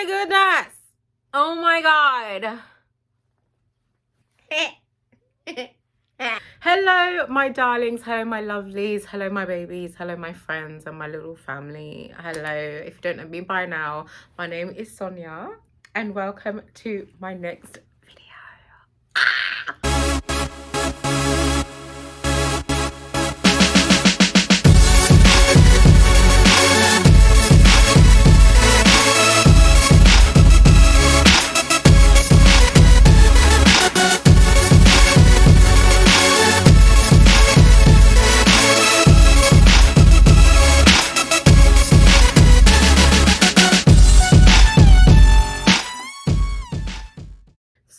my goodness. Oh my God. Hello, my darlings. Hello, my lovelies. Hello, my babies. Hello, my friends and my little family. Hello. If you don't know me by now, my name is Sonia and welcome to my next video.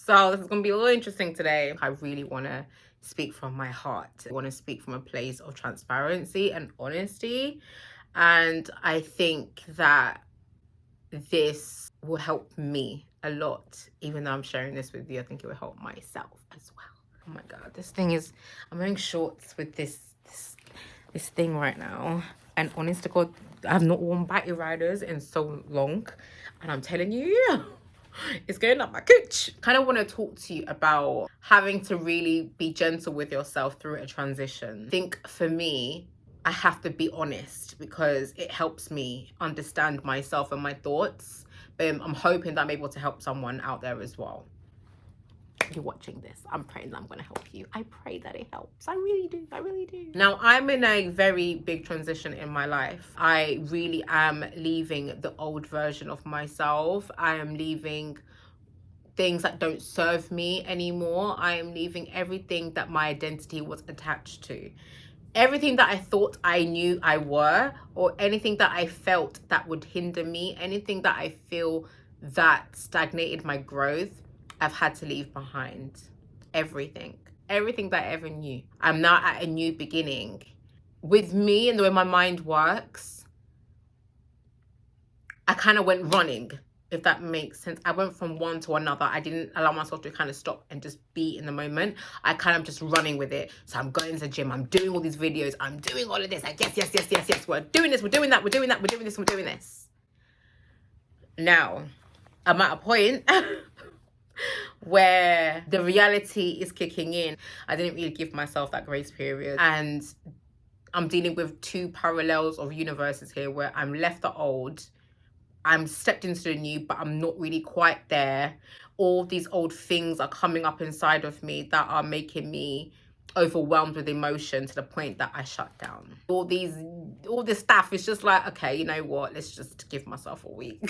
So this is going to be a little interesting today. I really want to speak from my heart. I want to speak from a place of transparency and honesty. And I think that this will help me a lot. Even though I'm sharing this with you, I think it will help myself as well. Oh my God, this thing is, I'm wearing shorts with this thing right now. And honest to God, I have not worn batty riders in so long. And I'm telling you, it's going up my cooch. Kind of want to talk to you about having to really be gentle with yourself through a transition. I think for me, I have to be honest because it helps me understand myself and my thoughts. But I'm hoping that I'm able to help someone out there as well. You're watching this, I'm praying that I'm going to help you. I pray that it helps. I really do. I really do. Now, I'm in a very big transition in my life. I really am leaving the old version of myself. I am leaving things that don't serve me anymore. I am leaving everything that my identity was attached to. Everything that I thought I knew I were, or anything that I felt that would hinder me, anything that I feel that stagnated my growth, I've had to leave behind. Everything that I ever knew. I'm now at a new beginning. With me and the way my mind works, I kind of went running, if that makes sense. I went from one to another. I didn't allow myself to kind of stop and just be in the moment. I kind of just running with it. So I'm going to the gym. I'm doing all these videos. I'm doing all of this. Like, yes. We're doing this. We're doing that. We're doing that. We're doing this. We're doing this. Now, I'm at a point where the reality is kicking in. I didn't really give myself that grace period. And I'm dealing with two parallels of universes here where I'm left the old, I'm stepped into the new, but I'm not really quite there. All these old things are coming up inside of me that are making me overwhelmed with emotion to the point that I shut down. All this stuff is just like, okay, you know what? Let's just give myself a week.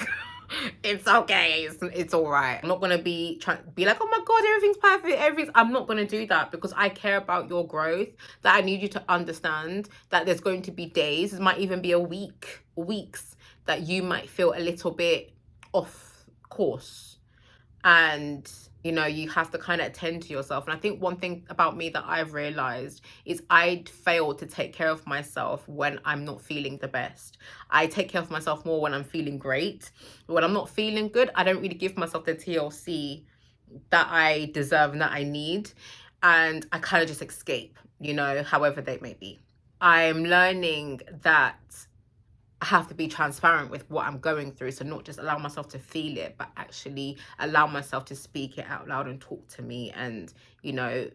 It's okay. It's all right. I'm not gonna be like, oh my God, everything's perfect. I'm not gonna do that because I care about your growth. That I need you to understand that there's going to be days, it might even be weeks that you might feel a little bit off course, and you know, you have to kind of attend to yourself. And I think one thing about me that I've realized is I fail to take care of myself when I'm not feeling the best. I take care of myself more when I'm feeling great. But when I'm not feeling good, I don't really give myself the TLC that I deserve and that I need. And I kind of just escape, you know, however they may be. I'm learning that I have to be transparent with what I'm going through. So not just allow myself to feel it, but actually allow myself to speak it out loud and talk to me and, you know,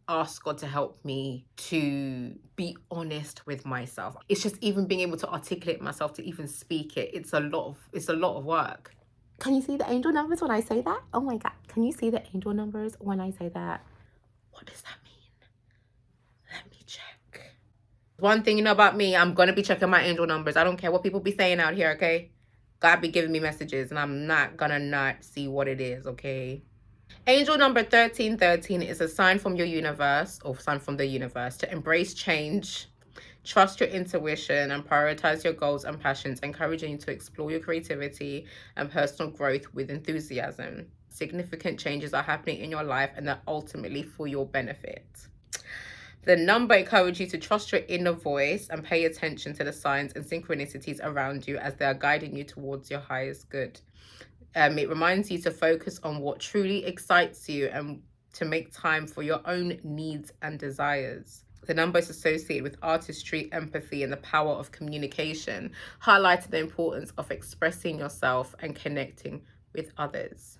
ask God to help me to be honest with myself. It's just even being able to articulate myself, to even speak it. It's a lot of work. Can you see the angel numbers when I say that? Oh my God. Can you see the angel numbers when I say that? What does that mean? Let me check. One thing you know about me, I'm going to be checking my angel numbers. I don't care what people be saying out here, okay? God be giving me messages, and I'm not going to not see what it is, okay? Angel number 1313 is a sign from your universe, or sign from the universe, to embrace change, trust your intuition, and prioritize your goals and passions, encouraging you to explore your creativity and personal growth with enthusiasm. Significant changes are happening in your life, and they're ultimately for your benefit. The number encourages you to trust your inner voice and pay attention to the signs and synchronicities around you as they are guiding you towards your highest good. It reminds you to focus on what truly excites you and to make time for your own needs and desires. The number is associated with artistry, empathy, and the power of communication, highlighting the importance of expressing yourself and connecting with others.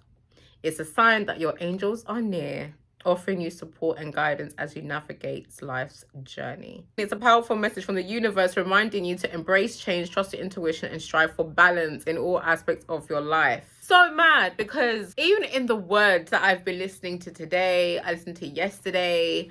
It's a sign that your angels are near, offering you support and guidance as you navigate life's journey. It's a powerful message from the universe reminding you to embrace change, trust your intuition, and strive for balance in all aspects of your life. So mad, because even in the words that I've been listening to today, I listened to yesterday,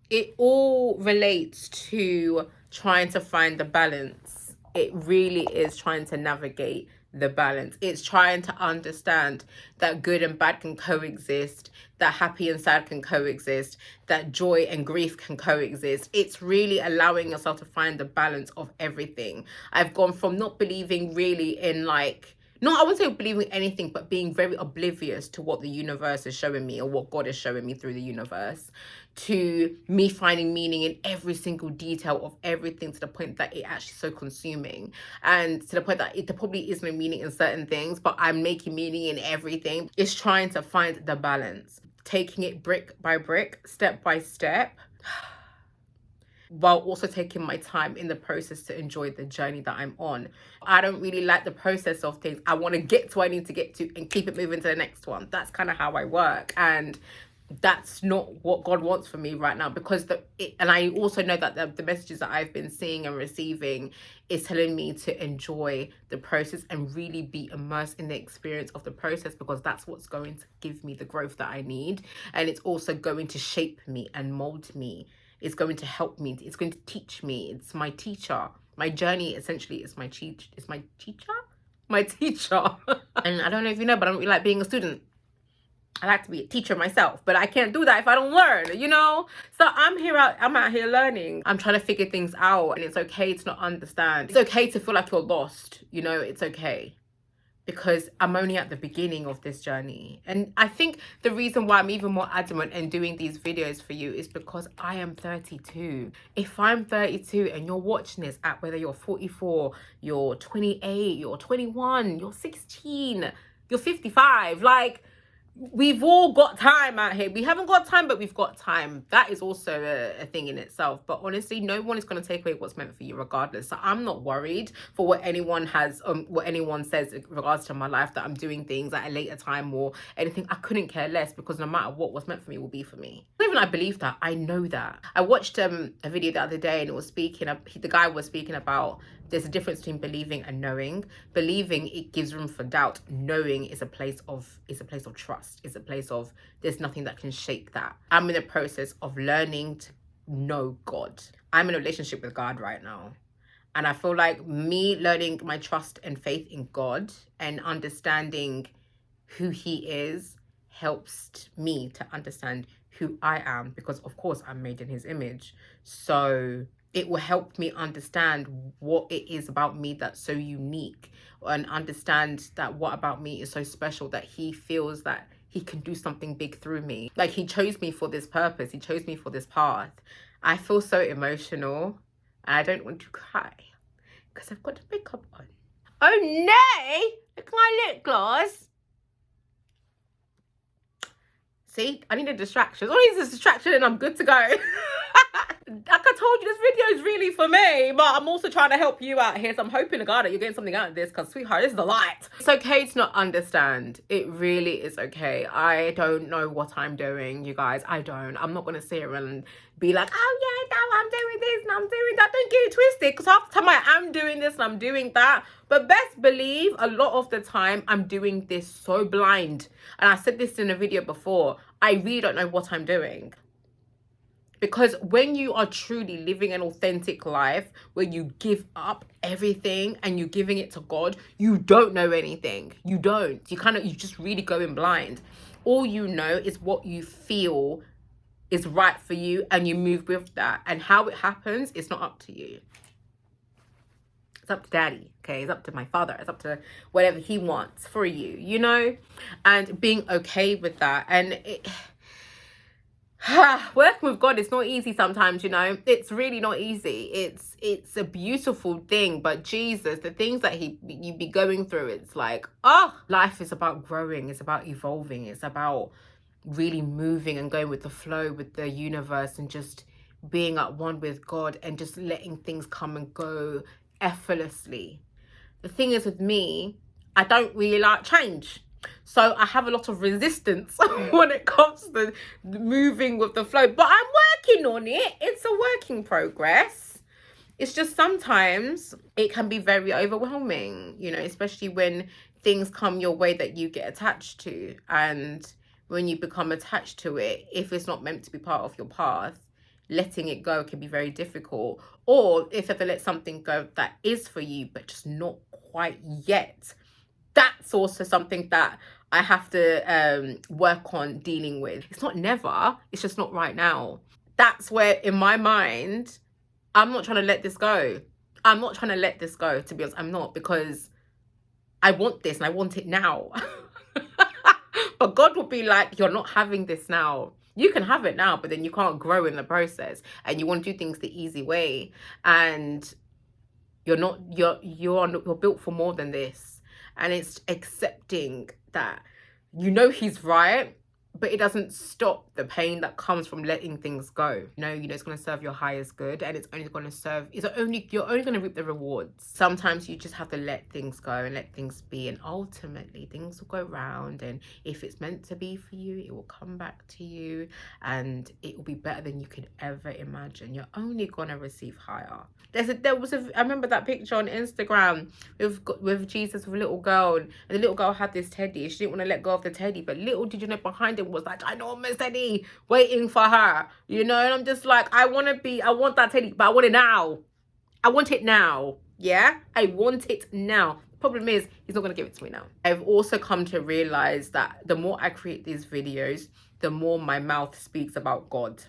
it all relates to trying to find the balance. It really is trying to navigate the balance. It's trying to understand that good and bad can coexist, that happy and sad can coexist, that joy and grief can coexist. It's really allowing yourself to find the balance of everything. I've gone from not believing really in I wouldn't say believing anything, but being very oblivious to what the universe is showing me or what God is showing me through the universe, to me finding meaning in every single detail of everything, to the point that it actually so consuming, and to the point that there probably is no meaning in certain things, but I'm making meaning in everything. It's trying to find the balance, taking it brick by brick, step by step, while also taking my time in the process to enjoy the journey that I'm on. I don't really like the process of things. I want to get to where I need to get to and keep it moving to the next one. That's kind of how I work. And that's not what God wants for me right now, because and I also know that the messages that I've been seeing and receiving is telling me to enjoy the process and really be immersed in the experience of the process, because that's what's going to give me the growth that I need. And it's also going to shape me and mold me. It's going to help me. It's going to teach me. It's my teacher. My journey essentially is my teacher. My teacher. And I don't know if you know, but I don't really like being a student. I like to be a teacher myself, but I can't do that if I don't learn, you know? So I'm out here learning. I'm trying to figure things out, and it's okay to not understand. It's okay to feel like you're lost, you know? It's okay. Because I'm only at the beginning of this journey. And I think the reason why I'm even more adamant in doing these videos for you is because I am 32. If I'm 32 and you're watching this at whether you're 44, you're 28, you're 21, you're 16, you're 55, we've all got time out here. We haven't got time, but we've got time. That is also a thing in itself. But honestly, no one is going to take away what's meant for you regardless. So I'm not worried for what anyone says in regards to my life, that I'm doing things at a later time or anything. I couldn't care less, because no matter what's meant for me will be for me. Even I believe that. I know that. I watched a video the other day, and it was the guy was speaking about there's a difference between believing and knowing. Believing, it gives room for doubt. Knowing is a place of trust. It's a place of there's nothing that can shake that. I'm in the process of learning to know God. I'm in a relationship with God right now. And I feel like me learning my trust and faith in God and understanding who he is helps me to understand who I am, because of course I'm made in his image. So it will help me understand what it is about me that's so unique, and understand that what about me is so special that he feels that he can do something big through me. Like, he chose me for this purpose. He chose me for this path. I feel so emotional, and I don't want to cry because I've got the makeup on. Oh no! Look at my lip gloss. See, I need a distraction. All I need is a distraction and I'm good to go. Like I told you, this video is really for me, but I'm also trying to help you out here. So I'm hoping to God that you're getting something out of this, because sweetheart, this is the light. It's okay to not understand. It really is okay. I don't know what I'm doing, you guys. I don't. I'm not going to sit here and be like, oh yeah, no, I'm doing this and I'm doing that. Don't get it twisted, because half the time I am doing this and I'm doing that. But best believe a lot of the time I'm doing this so blind. And I said this in a video before. I really don't know what I'm doing. Because when you are truly living an authentic life where you give up everything and you're giving it to God, you don't know anything. You don't. You just really go in blind. All you know is what you feel is right for you, and you move with that. And how it happens, it's not up to you. It's up to daddy, okay? It's up to my father. It's up to whatever he wants for you, you know? And being okay with that. And working with God is not easy sometimes, you know. It's really not easy. It's a beautiful thing, but Jesus, the things that you be going through, it's like, life is about growing. It's about evolving. It's about really moving and going with the flow with the universe and just being at one with God and just letting things come and go effortlessly. The thing is with me, I don't really like change. So I have a lot of resistance when it comes to moving with the flow. But I'm working on it. It's a work in progress. It's just sometimes it can be very overwhelming, you know, especially when things come your way that you get attached to. And when you become attached to it, if it's not meant to be part of your path, letting it go can be very difficult. Or if you have to let something go that is for you, but just not quite yet, that's also something that I have to work on dealing with. It's not never, it's just not right now. That's where in my mind, I'm not trying to let this go. I'm not trying to let this go, to be honest. I'm not, because I want this and I want it now. But God will be like, you're not having this now. You can have it now, but then you can't grow in the process, and you want to do things the easy way, and you're built for more than this. And it's accepting that, you know, he's right, but it doesn't stop the pain that comes from letting things go. You know it's going to serve your highest good, and you're only going to reap the rewards. Sometimes you just have to let things go and let things be, and ultimately things will go round, and if it's meant to be for you, it will come back to you, and it will be better than you could ever imagine. You're only going to receive higher. I remember that picture on Instagram with Jesus with a little girl, and the little girl had this teddy. She didn't want to let go of the teddy, but little did you know, behind it was that ginormous teddy waiting for her, you know. And I'm just like, I want that teddy, but I want it now. I want it now. Yeah, I want it now. The problem is, he's not going to give it to me now. I've also come to realize that the more I create these videos, the more my mouth speaks about God.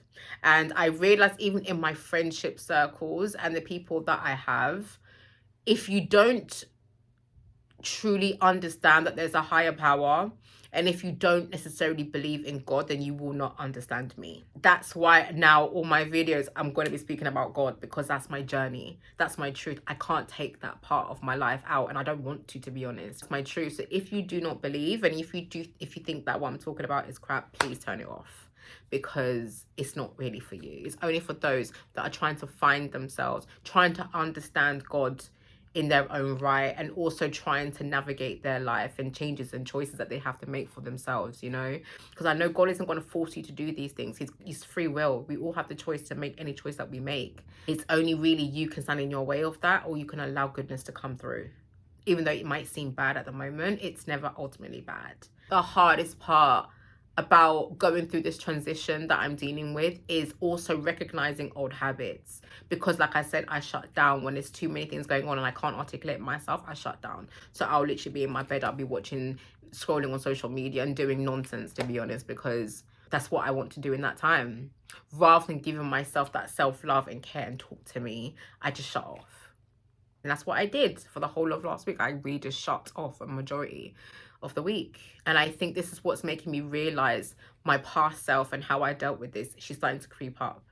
And I realized, even in my friendship circles and the people that I have, if you don't truly understand that there's a higher power, and if you don't necessarily believe in God, then you will not understand me. That's why now all my videos, I'm going to be speaking about God, because that's my journey. That's my truth. I can't take that part of my life out, and I don't want to be honest. It's my truth. So if you do not believe, and if you think that what I'm talking about is crap, please turn it off, because it's not really for you. It's only for those that are trying to find themselves, trying to understand God in their own right, and also trying to navigate their life and changes and choices that they have to make for themselves, you know. Because I know God isn't going to force you to do these things. He's free will. We all have the choice to make any choice that we make. It's only really you can stand in your way of that, or you can allow goodness to come through. Even though it might seem bad at the moment, it's never ultimately bad. The hardest part about going through this transition that I'm dealing with is also recognizing old habits, because like I said, I shut down when there's too many things going on and I can't articulate myself. I shut down. So I'll literally be in my bed, I'll be scrolling on social media and doing nonsense, to be honest, because that's what I want to do in that time. Rather than giving myself that self-love and care and talk to me, I just shut off. And that's what I did for the whole of last week. I really just shut off a majority of the week. And I think this is what's making me realize my past self and how I dealt with this. She's starting to creep up.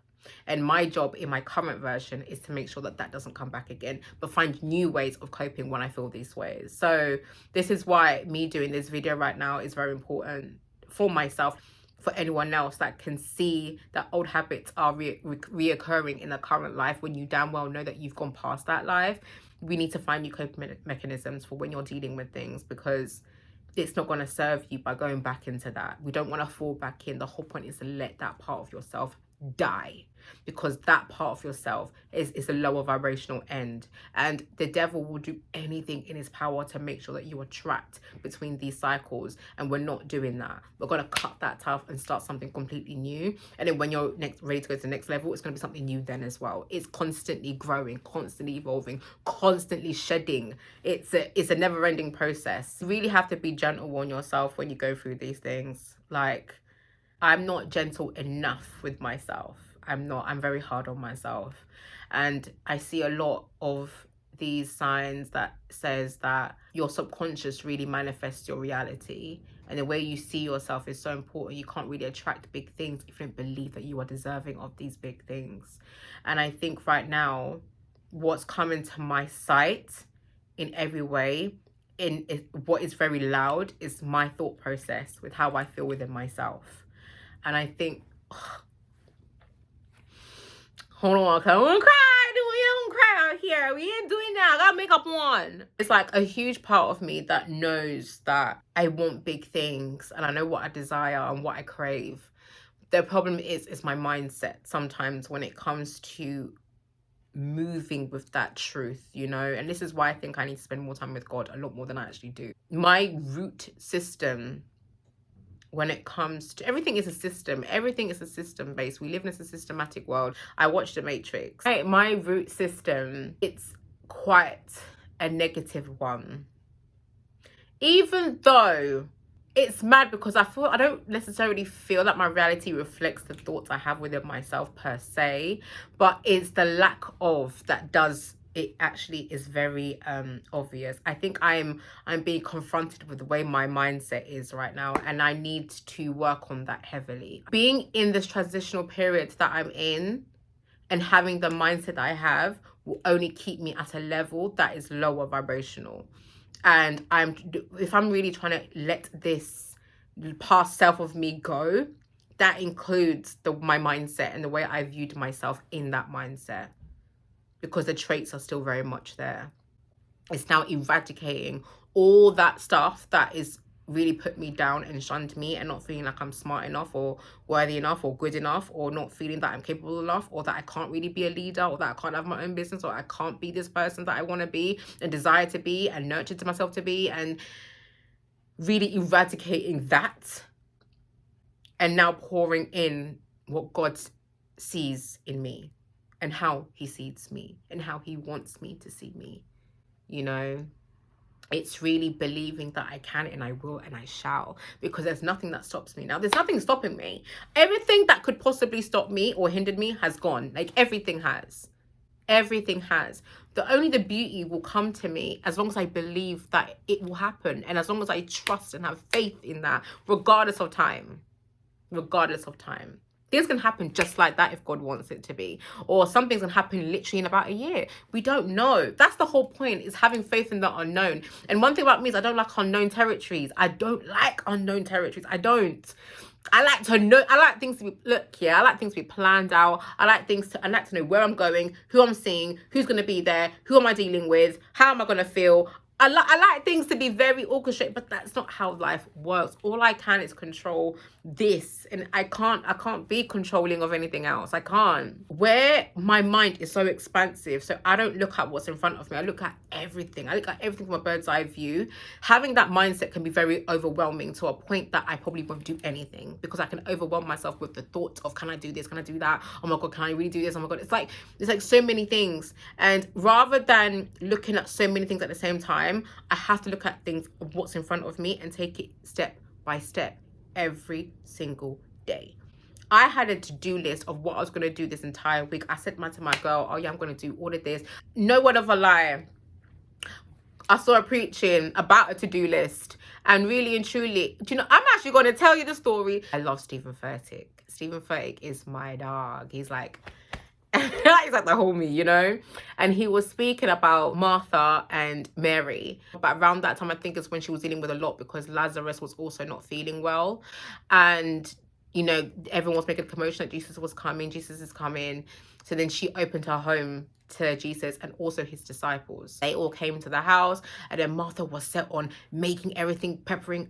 And my job in my current version is to make sure that that doesn't come back again, but find new ways of coping when I feel these ways. So this is why me doing this video right now is very important for myself, for anyone else that can see that old habits are reoccurring in the current life, when you damn well know that you've gone past that life. We need to find new coping mechanisms for when you're dealing with things, because it's not going to serve you by going back into that. We don't want to fall back in. The whole point is to let that part of yourself die, because that part of yourself is a lower vibrational end, and the devil will do anything in his power to make sure that you are trapped between these cycles, and we're not doing that. We're going to cut that off and start something completely new, and then when you're ready to go to the next level, it's going to be something new then as well. It's constantly growing, constantly evolving, constantly shedding. It's a never-ending process. You really have to be gentle on yourself when you go through these things. Like, I'm not gentle enough with myself. I'm very hard on myself. And I see a lot of these signs that says that your subconscious really manifests your reality. And the way you see yourself is so important. You can't really attract big things if you don't believe that you are deserving of these big things. And I think right now, what's coming to my sight in every way, what is very loud, is my thought process with how I feel within myself. And I think, hold on, I don't cry. We don't cry out here. We ain't doing that. I got makeup on. It's like a huge part of me that knows that I want big things and I know what I desire and what I crave. The problem is my mindset sometimes when it comes to moving with that truth, you know. And this is why I think I need to spend more time with God, a lot more than I actually do. My root system when it comes to everything is a system. Everything is a system based. We live in a systematic world. I watched The Matrix. My root system, it's quite a negative one. Even though it's mad because I don't necessarily feel that my reality reflects the thoughts I have within myself per se, but it's the lack of that does it actually is very obvious. I think I'm being confronted with the way my mindset is right now, and I need to work on that heavily. Being in this transitional period that I'm in and having the mindset that I have will only keep me at a level that is lower vibrational. And if I'm really trying to let this past self of me go, that includes my mindset and the way I viewed myself in that mindset, because the traits are still very much there. It's now eradicating all that stuff that is really put me down and shunned me, and not feeling like I'm smart enough or worthy enough or good enough, or not feeling that I'm capable enough, or that I can't really be a leader, or that I can't have my own business, or I can't be this person that I want to be and desire to be and nurture to myself to be, and really eradicating that and now pouring in what God sees in me and how he sees me and how he wants me to see me, you know. It's really believing that I can and I will and I shall, because there's nothing that stops me now. There's nothing stopping me. Everything that could possibly stop me or hindered me has gone. Like, everything has. Everything has. The beauty will come to me as long as I believe that it will happen, and as long as I trust and have faith in that, regardless of time. Regardless of time. Things can happen just like that if God wants it to be. Or something's going to happen literally in about a year. We don't know. That's the whole point, is having faith in the unknown. And one thing about me is I don't like unknown territories. I don't like unknown territories. I don't. I like to know. I like things to be, I like things to be planned out. I like to know where I'm going, who I'm seeing, who's going to be there, who am I dealing with, how am I going to feel. I like things to be very orchestrated, but that's not how life works. All I can is control this, and I can't be controlling of anything else. I can't. Where my mind is so expansive, so I don't look at what's in front of me. I look at everything. I look at everything from a bird's eye view. Having that mindset can be very overwhelming to a point that I probably won't do anything, because I can overwhelm myself with the thought of, can I do this? Can I do that? Oh my God, can I really do this? Oh my God. It's like so many things. And rather than looking at so many things at the same time, I have to look at things, what's in front of me, and take it step by step every single day. I had a to-do list of what I was going to do this entire week. I said to my girl, oh yeah, I'm going to do all of this. No word of a lie. I saw her preaching about a to-do list, and really and truly, do you know, I'm actually going to tell you the story. I love Stephen Furtick. Stephen Furtick is my dog. He's like he's like the homie, you know. And he was speaking about Martha and Mary. But around that time, I think it's when she was dealing with a lot, because Lazarus was also not feeling well. And, you know, everyone was making a commotion that Jesus was coming. Jesus is coming. So then she opened her home to Jesus and also his disciples. They all came to the house, and then Martha was set on making everything, preparing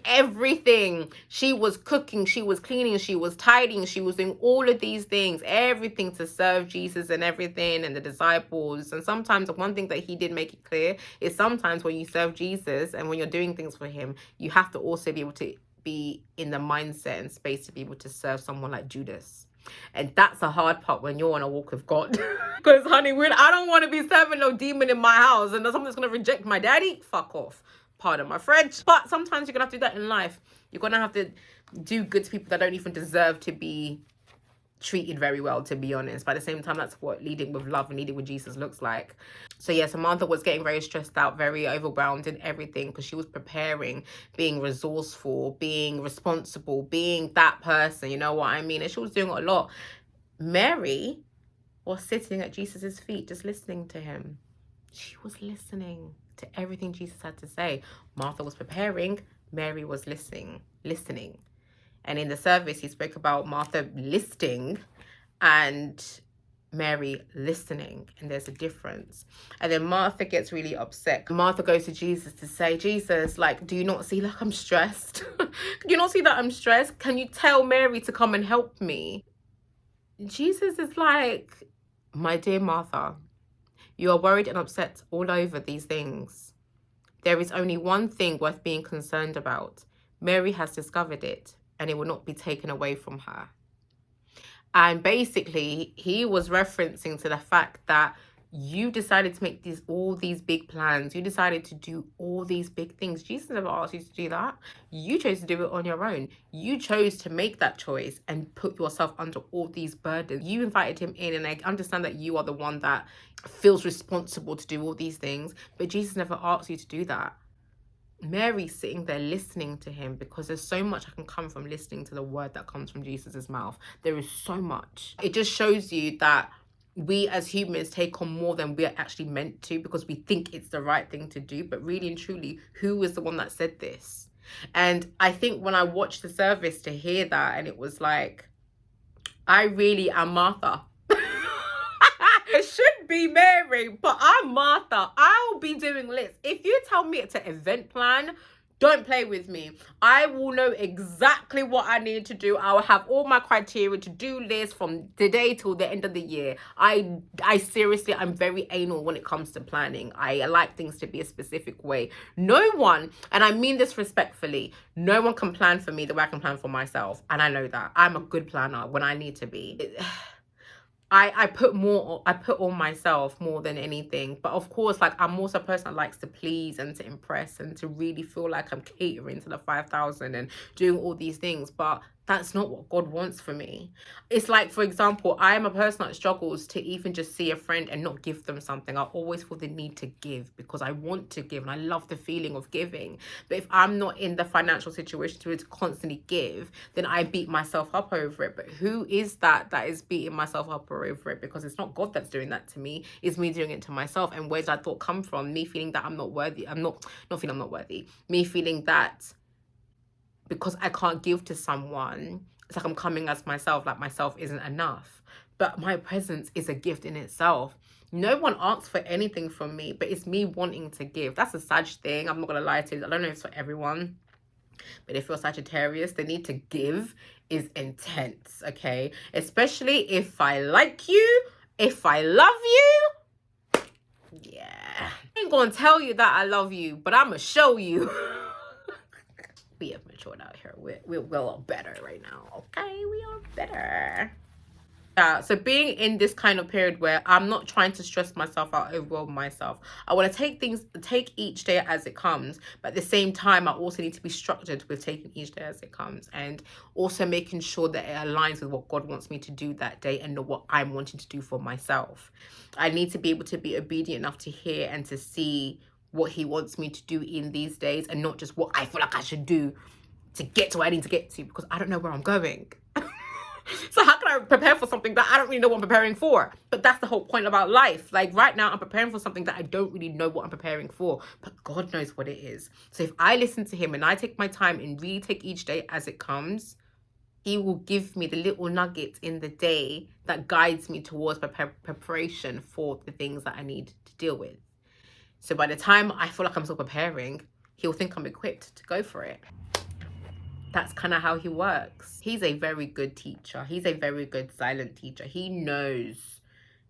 everything. She was cooking, she was cleaning, she was tidying, she was doing all of these things, everything to serve Jesus and everything, and the disciples. And sometimes one thing that he did make it clear is sometimes when you serve Jesus and when you're doing things for him, you have to also be able to be in the mindset and space to be able to serve someone like Judas. And that's a hard part when you're on a walk with God. Because honey, I don't want to be serving no demon in my house and someone's going to reject my daddy. Fuck off. Pardon my French. But sometimes you're going to have to do that in life. You're going to have to do good to people that don't even deserve to be treated very well, to be honest. But at the same time, that's what leading with love and leading with Jesus looks like. So yeah, Samantha was getting very stressed out, very overwhelmed in everything, because she was preparing, being resourceful, being responsible, being that person, you know what I mean? And she was doing a lot. Mary was sitting at Jesus's feet, just listening to him. She was listening to everything Jesus had to say. Martha was preparing, Mary was listening. And in the service, he spoke about Martha listening and Mary listening, and there's a difference. And then Martha gets really upset. Martha goes to Jesus to say, Jesus, like, do you not see like I'm stressed? Do you not see that I'm stressed? Can you tell Mary to come and help me? Jesus is like, my dear Martha, you are worried and upset all over these things. There is only one thing worth being concerned about. Mary has discovered it, and it will not be taken away from her. And basically, he was referencing to the fact that you decided to make all these big plans. You decided to do all these big things. Jesus never asked you to do that. You chose to do it on your own. You chose to make that choice and put yourself under all these burdens. You invited him in, and I understand that you are the one that feels responsible to do all these things, but Jesus never asked you to do that. Mary's sitting there listening to him, because there's so much that can come from listening to the word that comes from Jesus's mouth. There is so much. It just shows you that we as humans take on more than we're actually meant to, because we think it's the right thing to do. But really and truly, who was the one that said this? And I think when I watched the service to hear that, and it was like, I really am Martha. It should be Mary, but I'm Martha. I'll be doing lists. If you tell me it's an event plan, don't play with me. I will know exactly what I need to do. I will have all my criteria to do lists from today till the end of the year. I seriously, I'm very anal when it comes to planning. I like things to be a specific way. No one, and I mean this respectfully, no one can plan for me the way I can plan for myself. And I know that. I'm a good planner when I need to be. I put on myself more than anything. But of course, like, I'm also a person that likes to please and to impress and to really feel like I'm catering to the 5,000 and doing all these things. But that's not what God wants for me. It's like, for example, I am a person that struggles to even just see a friend and not give them something. I always feel the need to give because I want to give and I love the feeling of giving. But if I'm not in the financial situation to constantly give, then I beat myself up over it. But who is that is beating myself up over it? Because it's not God that's doing that to me. It's me doing it to myself. And where did that thought come from? Me feeling that I'm not worthy. Not feeling I'm not worthy. Me feeling that because I can't give to someone, it's like I'm coming as myself, like myself isn't enough. But my presence is a gift in itself. No one asks for anything from me, but it's me wanting to give. That's a Sag thing. I'm not going to lie to you. I don't know if it's for everyone. But if you're Sagittarius, the need to give is intense, okay? Especially if I like you, if I love you. Yeah. I ain't going to tell you that I love you, but I'm going to show you. We have matured out here. We're well better right now. Okay, we are better. Yeah, so being in this kind of period where I'm not trying to stress myself out, overwhelm myself. I want to take each day as it comes, but at the same time, I also need to be structured with taking each day as it comes, and also making sure that it aligns with what God wants me to do that day and not what I'm wanting to do for myself. I need to be able to be obedient enough to hear and to see what he wants me to do in these days, and not just what I feel like I should do to get to where I need to get to, because I don't know where I'm going. So how can I prepare for something that I don't really know what I'm preparing for? But that's the whole point about life. Like right now, I'm preparing for something that I don't really know what I'm preparing for, but God knows what it is. So if I listen to him and I take my time and really take each day as it comes, he will give me the little nuggets in the day that guides me towards preparation for the things that I need to deal with. So by the time I feel like I'm still preparing, he'll think I'm equipped to go for it. That's kind of how he works. He's a very good teacher. He's a very good silent teacher. He knows.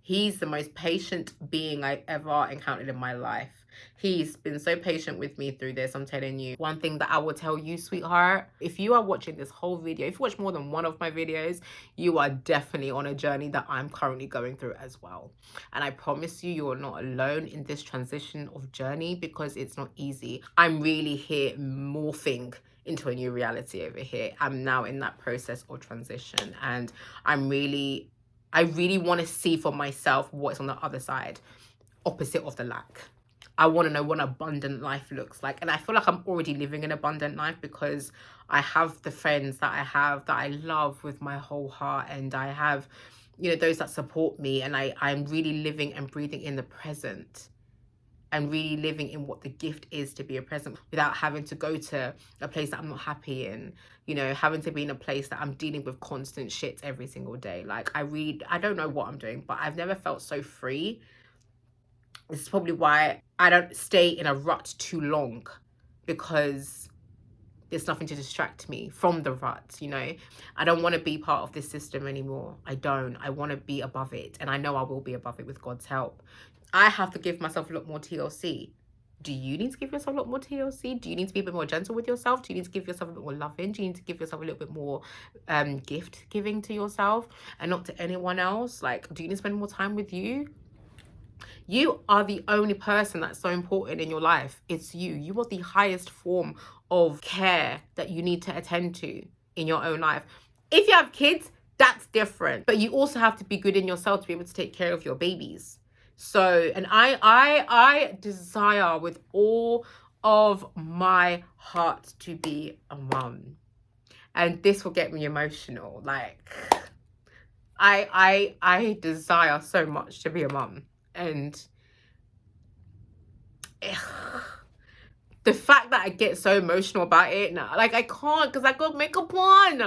He's the most patient being I've ever encountered in my life. He's been so patient with me through this, I'm telling you. One thing that I will tell you, sweetheart, if you are watching this whole video, if you watch more than one of my videos, you are definitely on a journey that I'm currently going through as well. And I promise you, you are not alone in this transition of journey, because it's not easy. I'm really here morphing into a new reality over here. I'm now in that process of transition, and I really want to see for myself what's on the other side, opposite of the lack. I want to know what an abundant life looks like. And I feel like I'm already living an abundant life, because I have the friends that I have that I love with my whole heart. And I have, those that support me. And I'm really living and breathing in the present. and really living in what the gift is to be a present without having to go to a place that I'm not happy in, you know, having to be in a place that I'm dealing with constant shit every single day. Like, I don't know what I'm doing, but I've never felt so free. This is probably why I don't stay in a rut too long, because there's nothing to distract me from the rut, you know. I don't want to be part of this system anymore. I don't. I want to be above it, and I know I will be above it with God's help. I have to give myself a lot more TLC. Do you need to give yourself a lot more TLC? Do you need to be a bit more gentle with yourself? Do you need to give yourself a bit more loving? Do you need to give yourself a little bit more gift giving to yourself and not to anyone else? Like, do you need to spend more time with you? You are the only person that's so important in your life. It's you. You are the highest form of care that you need to attend to in your own life. If you have kids, that's different. But you also have to be good in yourself to be able to take care of your babies. So, and I desire with all of my heart to be a mum. And this will get me emotional. Like, I desire so much to be a mum. And the fact that I get so emotional about it now, like, I can't, because I got makeup on.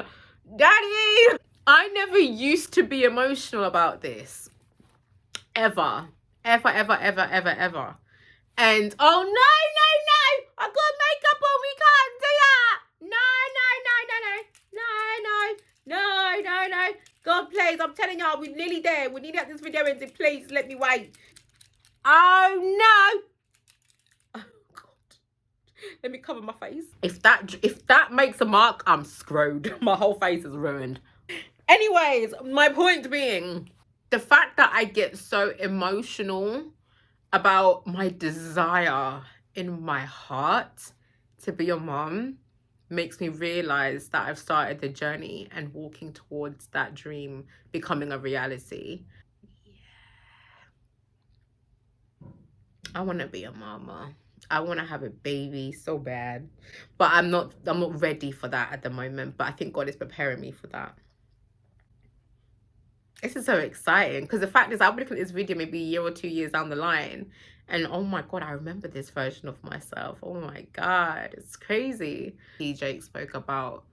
Daddy! I never used to be emotional about this. Ever. Ever. And, oh, no. I got makeup on. We can't do that. No. God, please, I'm telling y'all, we're nearly there. We need to get this video ended. Please, let me wait. Oh, no. Oh, God. Let me cover my face. If that makes a mark, I'm screwed. My whole face is ruined. Anyways, my point being, the fact that I get so emotional about my desire in my heart to be a mom makes me realize that I've started the journey and walking towards that dream becoming a reality. Yeah. I want to be a mama. I want to have a baby so bad, but I'm not ready for that at the moment, but I think God is preparing me for that. This is so exciting, because the fact is, I'll be looking at this video maybe a year or 2 years down the line, and oh my God, I remember this version of myself. Oh my God, it's crazy. Jake spoke about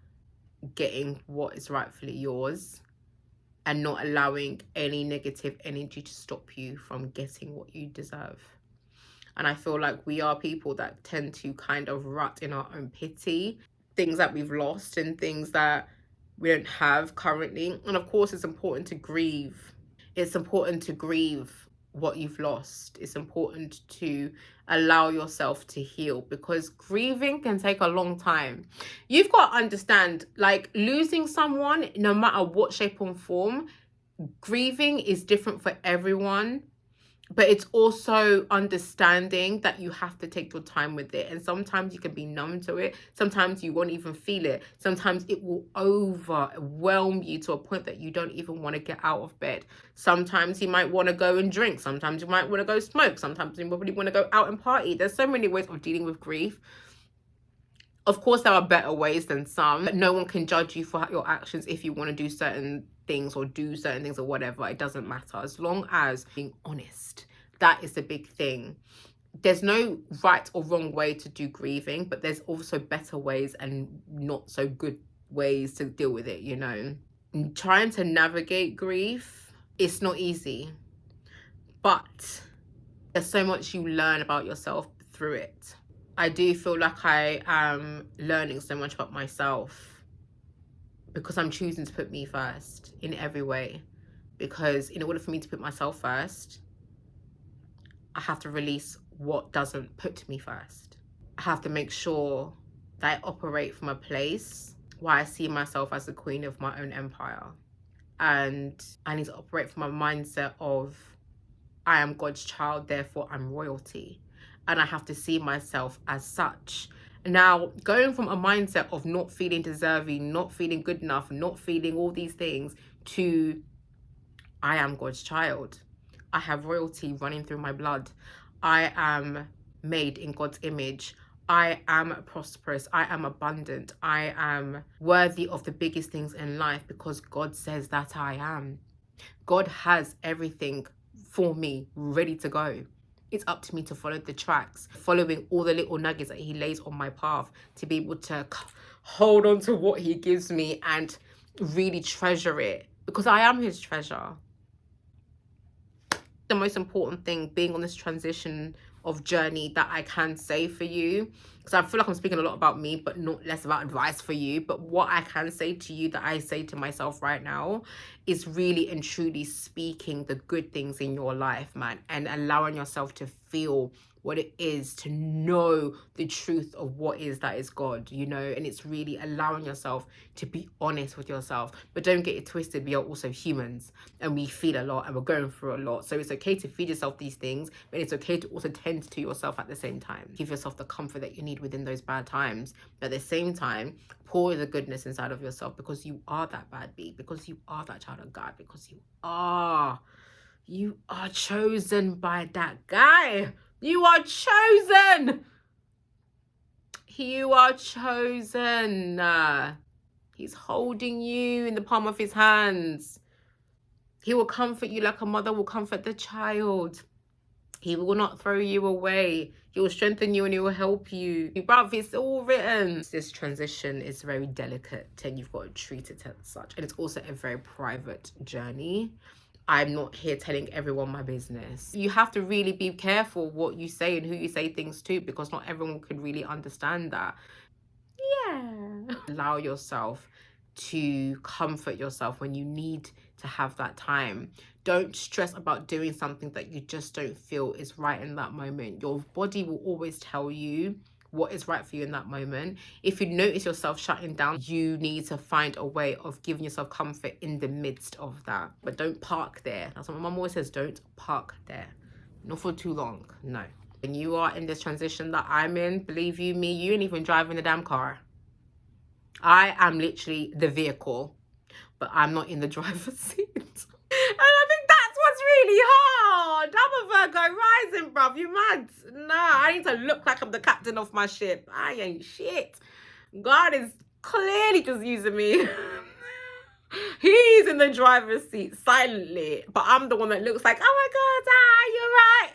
getting what is rightfully yours and not allowing any negative energy to stop you from getting what you deserve. And I feel like we are people that tend to kind of rut in our own pity, things that we've lost and things that we don't have currently. And of course, it's important to grieve. It's important to grieve what you've lost. It's important to allow yourself to heal, because grieving can take a long time. You've got to understand, like, losing someone, no matter what shape or form, grieving is different for everyone. But it's also understanding that you have to take your time with it. And sometimes you can be numb to it. Sometimes you won't even feel it. Sometimes it will overwhelm you to a point that you don't even want to get out of bed. Sometimes you might want to go and drink. Sometimes you might want to go smoke. Sometimes you probably want to go out and party. There's so many ways of dealing with grief. Of course, there are better ways than some. But no one can judge you for your actions if you want to do certain things or do certain things or whatever. It doesn't matter, as long as being honest. That is the big thing. There's no right or wrong way to do grieving, but there's also better ways and not so good ways to deal with it, you know. And trying to navigate grief, it's not easy, but there's so much you learn about yourself through it. I do feel like I am learning so much about myself because I'm choosing to put me first in every way. Because in order for me to put myself first, I have to release what doesn't put me first. I have to make sure that I operate from a place where I see myself as the queen of my own empire. And I need to operate from a mindset of, I am God's child, therefore I'm royalty. And I have to see myself as such. Now, going from a mindset of not feeling deserving, not feeling good enough, not feeling all these things, to I am God's child. I have royalty running through my blood. I am made in God's image. I am prosperous. I am abundant. I am worthy of the biggest things in life because God says that I am. God has everything for me ready to go. It's up to me to follow the tracks, following all the little nuggets that he lays on my path, to be able to hold on to what he gives me and really treasure it, because I am his treasure. The most important thing being on this transition of journey that I can say for you, because I feel like I'm speaking a lot about me but not less about advice for you, but what I can say to you that I say to myself right now is really and truly speaking the good things in your life, man, and allowing yourself to feel what it is to know the truth of what is that is God, you know. And it's really allowing yourself to be honest with yourself. But don't get it twisted, we are also humans and we feel a lot and we're going through a lot. So it's okay to feed yourself these things, but it's okay to also tend to yourself at the same time. Give yourself the comfort that you need within those bad times. But at the same time, pour the goodness inside of yourself, because you are that bad bee, because you are that child of God, because you are chosen by that guy. You are chosen. You are chosen. He's holding you in the palm of his hands. He will comfort you like a mother will comfort the child. He will not throw you away. He will strengthen you and he will help you. Bruv, it's all written. This transition is very delicate and you've got to treat it as such. And it's also a very private journey. I'm not here telling everyone my business. You have to really be careful what you say and who you say things to, because not everyone could really understand that. Yeah. Allow yourself to comfort yourself when you need to have that time. Don't stress about doing something that you just don't feel is right in that moment. Your body will always tell you what is right for you in that moment. If you notice yourself shutting down, you need to find a way of giving yourself comfort in the midst of that. But don't park there. That's what my mom always says, don't park there. Not for too long, no. When you are in this transition that I'm in, believe you me, you ain't even driving the damn car. I am literally the vehicle, but I'm not in the driver's seat. And I think that's what's really hard. I'm a Virgo rising, bruv. You mad? Nah, I need to look like I'm the captain of my ship. I ain't shit. God is clearly just using me. He's in the driver's seat silently, but I'm the one that looks like, oh my God, you're right.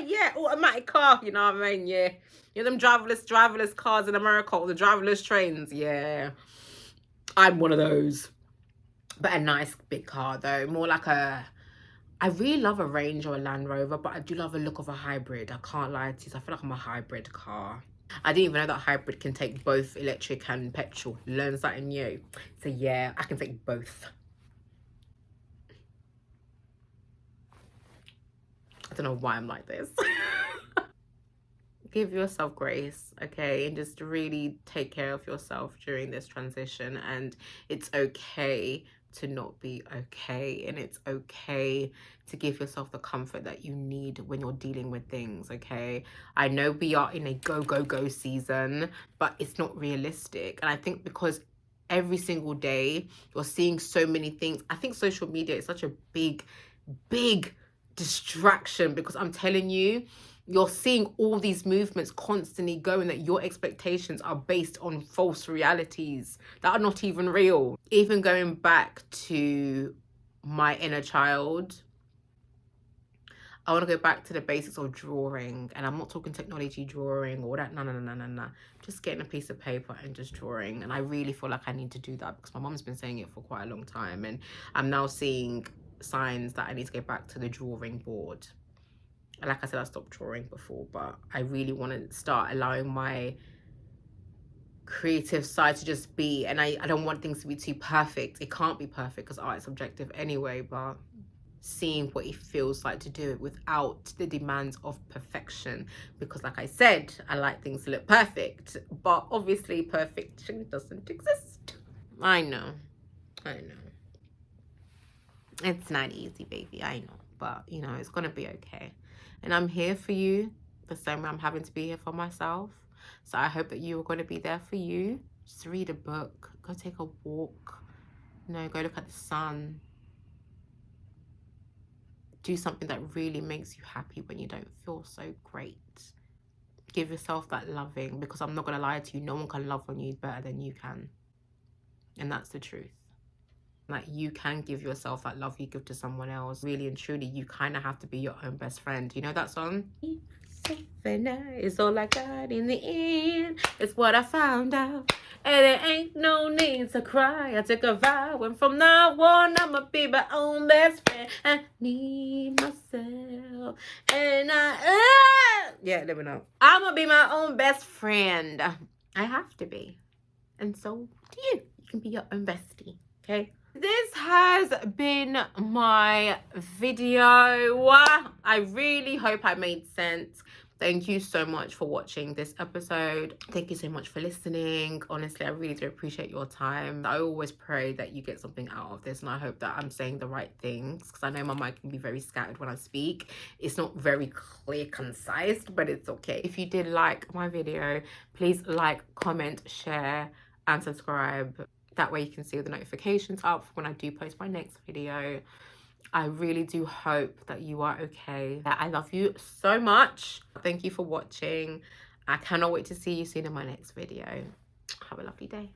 Yeah, automatic car. You know what I mean? Yeah. You know them driverless cars in America, or the driverless trains. Yeah. I'm one of those. But a nice big car though, more like I really love a Range or a Land Rover, but I do love the look of a hybrid. I can't lie to you. I feel like I'm a hybrid car. I didn't even know that hybrid can take both electric and petrol. Learn something new. So yeah, I can take both. I don't know why I'm like this. Give yourself grace, okay? And just really take care of yourself during this transition. And it's okay to not be okay, and it's okay to give yourself the comfort that you need when you're dealing with things, okay? I know we are in a go season, but it's not realistic. And I think because every single day you're seeing so many things, I think social media is such a big distraction, because I'm telling you, you're seeing all these movements constantly going, that your expectations are based on false realities that are not even real. Even going back to my inner child, I want to go back to the basics of drawing. And I'm not talking technology drawing or that. No. Just getting a piece of paper and just drawing. And I really feel like I need to do that, because my mom's been saying it for quite a long time. And I'm now seeing signs that I need to go back to the drawing board. Like I said, I stopped drawing before, but I really want to start allowing my creative side to just be. And I don't want things to be too perfect. It can't be perfect because art is subjective anyway, but seeing what it feels like to do it without the demands of perfection. Because like I said, I like things to look perfect, but obviously perfection doesn't exist. I know. It's not easy, baby, I know, but you know, it's gonna be okay. And I'm here for you the same way I'm having to be here for myself. So I hope that you are going to be there for you. Just read a book, go take a walk, you know, go look at the sun. Do something that really makes you happy when you don't feel so great. Give yourself that loving, because I'm not going to lie to you, no one can love on you better than you can. And that's the truth. Like, you can give yourself that love you give to someone else. Really and truly, you kind of have to be your own best friend. You know that song? It's all I got in the end. It's what I found out. And it ain't no need to cry. I took a vow, and from now on, I'ma be my own best friend. I need myself. And yeah, let me know. I'ma be my own best friend. I have to be. And so do you. You can be your own bestie, okay? This has been my video. I really hope I made sense. Thank you so much for watching this episode. Thank you so much for listening. Honestly, I really do appreciate your time. I always pray that you get something out of this, and I hope that I'm saying the right things, because I know my mind can be very scattered when I speak. It's not very clear, concise, but it's okay. If you did like my video, please like, comment, share, and subscribe. That way you can see the notifications up when I do post my next video. I really do hope that you are okay. I love you so much. Thank you for watching. I cannot wait to see you soon in my next video. Have a lovely day.